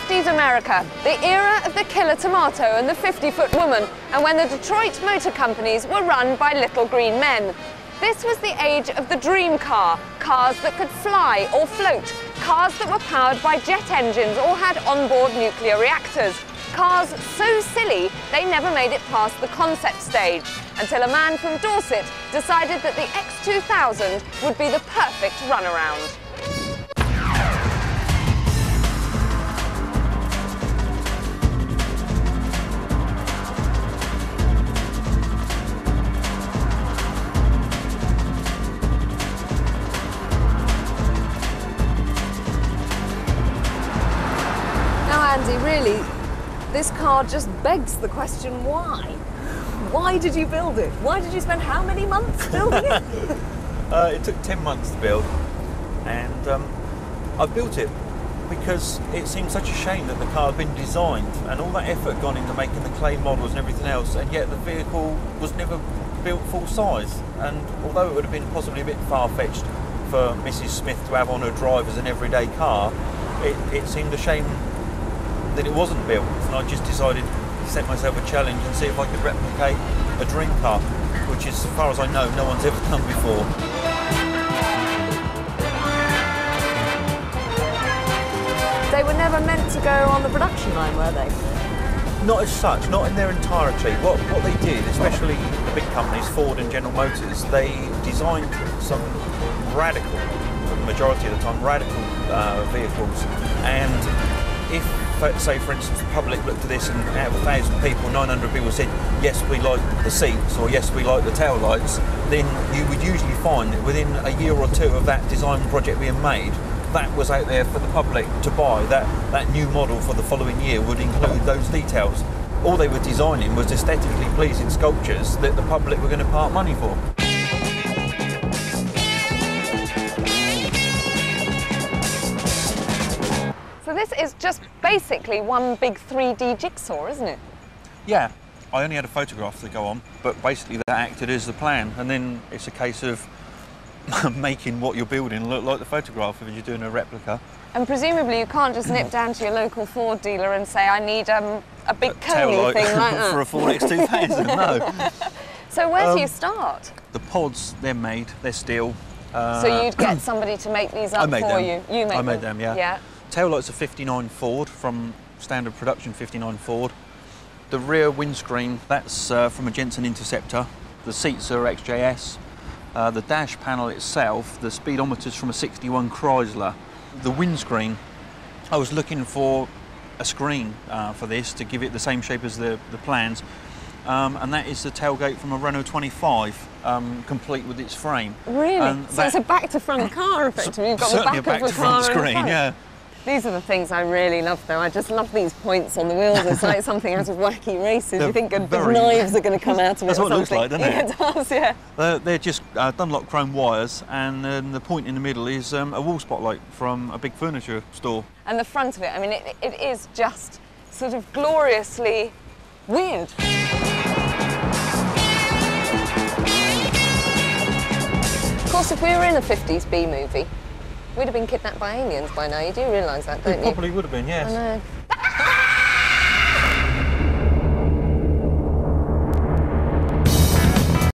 50s America, the era of the killer tomato and the 50-foot woman, and when the Detroit motor companies were run by little green men. This was the age of the dream car, cars that could fly or float, cars that were powered by jet engines or had onboard nuclear reactors. Cars so silly they never made it past the concept stage, until a man from Dorset decided that the X2000 would be the perfect runaround. Now, Andy, really, this car just begs the question, why? Why did you build it? Why did you spend how many months building it? It took 10 months to build, and I built it because it seemed such a shame that the car had been designed and all that effort gone into making the clay models and everything else, and yet the vehicle was never built full size. And although it would have been possibly a bit far-fetched for Mrs. Smith to have on her drive as an everyday car, it seemed a shame that it wasn't built, and I just decided to set myself a challenge and see if I could replicate a dream car, which is, as far as I know, no one's ever done before. They were never meant to go on the production line, were they? Not as such, not in their entirety. What they did, especially the big companies, Ford and General Motors, they designed some radical, for the majority of the time, radical vehicles. And if, say for instance, the public looked at this and out of 1,000 people, 900 people said, yes, we like the seats, or yes, we like the tail lights, then you would usually find that within a year or two of that design project being made, that was out there for the public to buy. That new model for the following year would include those details. All they were designing was aesthetically pleasing sculptures that the public were going to part money for. So this is just basically one big 3D jigsaw, isn't it? Yeah, I only had a photograph to go on, but basically that acted as the plan, and then it's a case of making what you're building look like the photograph if you're doing a replica. And presumably you can't just nip down to your local Ford dealer and say, I need a big coney thing like that. For a Ford X2000, no. So where do you start? The pods, they're made, they're steel. So you'd get somebody to make these up for you? You I made them, yeah. Yeah. Taillights are 59 Ford, from standard production 59 Ford. The rear windscreen, that's from a Jensen Interceptor. The seats are XJS. The dash panel itself, the speedometer's from a 61 Chrysler. The windscreen, I was looking for a screen for this to give it the same shape as the plans. And that is the tailgate from a Renault 25, complete with its frame. Really? So it's a back-to-front car, effectively. You've got certainly the back a of the car back-to-front screen, yeah. These are the things I really love, though. I just love these points on the wheels. It's like something out of Wacky Races. You think knives are going to come out of it. That's or what it looks like, doesn't it? Yeah, it does, yeah. They're just Dunlop chrome wires, and the point in the middle is a wall spotlight from a big furniture store. And the front of it, I mean, it is just sort of gloriously weird. Of course, if we were in a 50s B movie, we'd have been kidnapped by aliens by now. You do realise that, don't you? It probably would have been, yes. I know.